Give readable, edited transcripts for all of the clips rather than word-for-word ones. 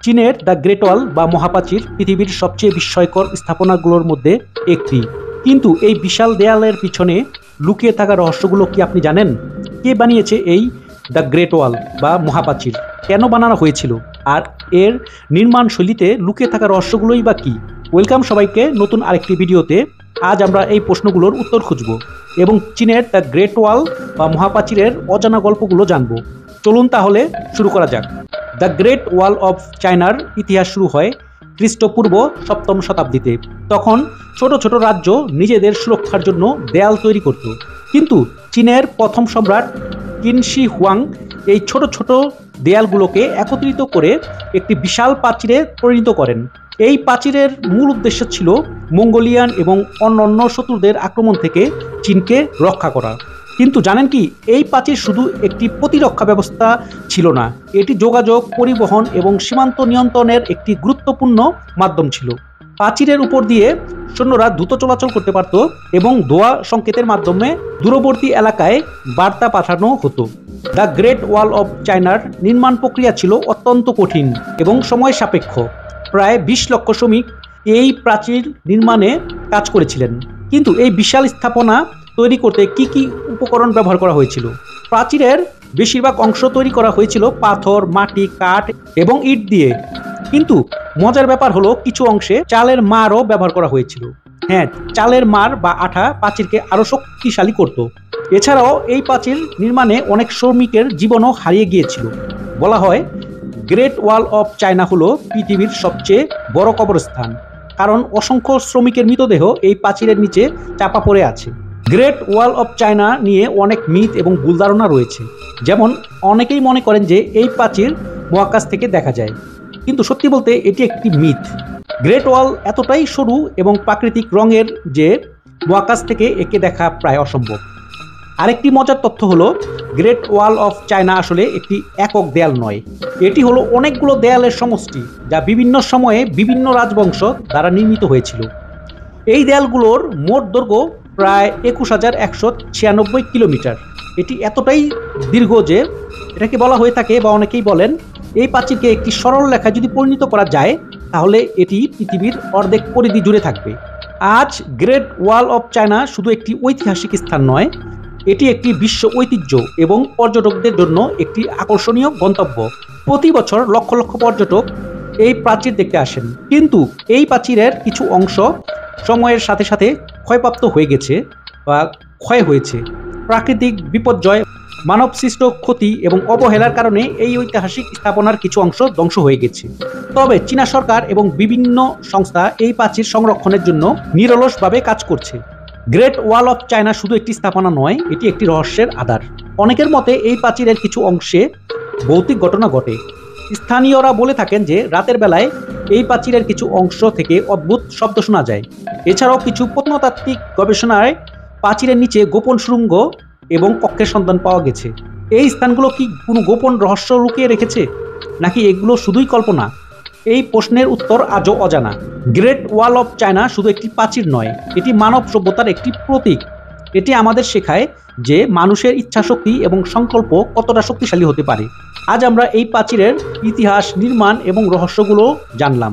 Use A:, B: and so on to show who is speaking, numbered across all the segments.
A: চীনের the great ওয়াল বা মহাপ্রাচীর পৃথিবীর সবচেয়ে বিস্ময়কর স্থাপনাগুলোর মধ্যে একটি। কিন্তু এই বিশাল দেয়ালের পিছনে লুকিয়ে থাকা রহস্যগুলো কি আপনি জানেন? কে বানিয়েছে এই দ্য গ্রেট ওয়াল বা মহাপ্রাচীর? কেন বানানো হয়েছিল? আর এর নির্মাণ শৈলীতে লুকিয়ে থাকা রহস্যগুলোই বা কী? ওয়েলকাম সবাইকে নতুন আরেকটি ভিডিওতে। আজ আমরা এই প্রশ্নগুলোর উত্তর খুঁজব এবং চীনের দ্য গ্রেট ওয়াল বা মহাপ্রাচীরের অজানা গল্পগুলো জানব। চলুন তাহলে শুরু করা যাক। দ্য গ্রেট ওয়াল অফ চায়নার ইতিহাস শুরু হয় খ্রিস্টপূর্ব 7ম শতাব্দীতে। তখন ছোট ছোট রাজ্য নিজেদের সুরক্ষার জন্য দেয়াল তৈরি করত। কিন্তু চীনের প্রথম সম্রাট কিনশি হুয়াং এই ছোট ছোট দেয়ালগুলোকে একত্রিত করে একটি বিশাল প্রাচীরে পরিণত করেন। এই প্রাচীরের মূল উদ্দেশ্য ছিল মঙ্গোলিয়ান এবং অন্যান্য শত্রুদের আক্রমণ থেকে চীনকে রক্ষা করা। কিন্তু জানেন কি, এই প্রাচীর শুধু একটি প্রতিরক্ষা ব্যবস্থা ছিল না, এটি যোগাযোগ, পরিবহন এবং সীমান্ত নিয়ন্ত্রণের একটি গুরুত্বপূর্ণ মাধ্যম ছিল। প্রাচীরের উপর দিয়ে সৈন্যরা দ্রুত চলাচল করতে পারত এবং দোয়া সংকেতের মাধ্যমে দূরবর্তী এলাকায় বার্তা পাঠানো হতো। দ্য গ্রেট ওয়াল অফ চায়নার নির্মাণ প্রক্রিয়া ছিল অত্যন্ত কঠিন এবং সময় সাপেক্ষ। প্রায় 20 লক্ষ শ্রমিক এই প্রাচীর নির্মাণে কাজ করেছিলেন। কিন্তু এই বিশাল স্থাপনা তৈরি করতে কি কি উপকরণ ব্যবহার করা হয়েছিল? প্রাচীরের বেশিরভাগ অংশ তৈরি করা হয়েছিল পাথর, মাটি, কাঠ এবং ইট দিয়ে। কিন্তু মজার ব্যাপার হলো কিছু অংশে চালের মারও ব্যবহার করা হয়েছিল। হ্যাঁ, চালের মার বা আঠা প্রাচীরকে আরও শক্তিশালী করত। এছাড়াও এই প্রাচীর নির্মাণে অনেক শ্রমিকের জীবনও হারিয়ে গিয়েছিল। বলা হয় গ্রেট ওয়াল অফ চায়না হলো পৃথিবীর সবচেয়ে বড় কবরস্থান, কারণ অসংখ্য শ্রমিকের মৃতদেহ এই প্রাচীরের নিচে চাপা পড়ে আছে। গ্রেট ওয়াল অফ চায়না নিয়ে অনেক মিথ এবং ভুল ধারণা রয়েছে। যেমন অনেকেই মনে করেন যে এই প্রাচীর মহাকাশ থেকে দেখা যায়, কিন্তু সত্যি বলতে এটি একটি মিথ। গ্রেট ওয়াল এতটাই সরু এবং প্রাকৃতিক রঙের যে মহাকাশ থেকে একে দেখা প্রায় অসম্ভব। আরেকটি মজার তথ্য হলো গ্রেট ওয়াল অফ চায়না আসলে একটি একক দেয়াল নয়, এটি হলো অনেকগুলো দেয়ালের সমষ্টি যা বিভিন্ন সময়ে বিভিন্ন রাজবংশ দ্বারা নির্মিত হয়েছিল। এই দেয়ালগুলোর মোট দৈর্ঘ্য প্রায় 21,196 কিলোমিটার। এটি এতটাই দীর্ঘ যে এটাকে বলা হয়ে থাকে, বা অনেকেই বলেন, এই প্রাচীরকে একটি সরল রেখায় যদি পরিণত করা যায় তাহলে এটি পৃথিবীর অর্ধেক পরিধি জুড়ে থাকবে। আজ গ্রেট ওয়াল অফ চায়না শুধু একটি ঐতিহাসিক স্থান নয়, এটি একটি বিশ্ব ঐতিহ্য এবং পর্যটকদের জন্য একটি আকর্ষণীয় গন্তব্য। প্রতি বছর লক্ষ লক্ষ পর্যটক এই প্রাচীর দেখতে আসেন। কিন্তু এই প্রাচীরের কিছু অংশ সময়ের সাথে সাথে ক্ষয়প্রাপ্ত হয়ে গেছে বা ক্ষয় হয়েছে। প্রাকৃতিক বিপর্যয়, মানবসৃষ্ট ক্ষতি এবং অবহেলার কারণে এই ঐতিহাসিক স্থাপনার কিছু অংশ ধ্বংস হয়ে গেছে। তবে চীনা সরকার এবং বিভিন্ন সংস্থা এই প্রাচীর সংরক্ষণের জন্য নিরলসভাবে কাজ করছে। গ্রেট ওয়াল অফ চায়না শুধু একটি স্থাপনা নয়, এটি একটি রহস্যের আধার। অনেকের মতে এই প্রাচীরের কিছু অংশে ভৌতিক ঘটনা ঘটে। স্থানীয়রা বলে থাকেন যে রাতের বেলায় এই প্রাচীরের কিছু অংশ থেকে অদ্ভুত শব্দ শোনা যায়। এছাড়াও কিছু প্রত্নতাত্ত্বিক গবেষণায় প্রাচীরের নিচে গোপন সুড়ঙ্গ এবং কক্ষের সন্ধান পাওয়া গেছে। এই স্থানগুলো কি কোনো গোপন রহস্য লুকিয়ে রেখেছে, নাকি এগুলো শুধুই কল্পনা? এই প্রশ্নের উত্তর আজও অজানা। গ্রেট ওয়াল অফ চায়না শুধু একটি প্রাচীর নয়, এটি মানব সভ্যতার একটি প্রতীক। এটি আমাদের শেখায় যে মানুষের ইচ্ছাশক্তি এবং সংকল্প কতটা শক্তিশালী হতে পারে। আজ আমরা এই প্রাচীরের ইতিহাস, নির্মাণ এবং রহস্যগুলো জানলাম,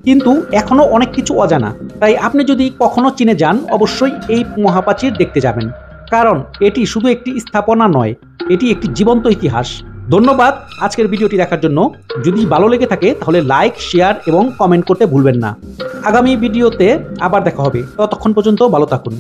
A: কিন্তু এখনও অনেক কিছু অজানা। তাই আপনি যদি কখনো চীনে যান, অবশ্যই এই মহাপ্রাচীর দেখতে যাবেন, কারণ এটি শুধু একটি স্থাপনা নয়, এটি একটি জীবন্ত ইতিহাস। ধন্যবাদ আজকের ভিডিওটি দেখার জন্য। যদি ভালো লেগে থাকে তাহলে লাইক, শেয়ার এবং কমেন্ট করতে ভুলবেন না। আগামী ভিডিওতে আবার দেখা হবে, ততক্ষণ পর্যন্ত ভালো থাকুন।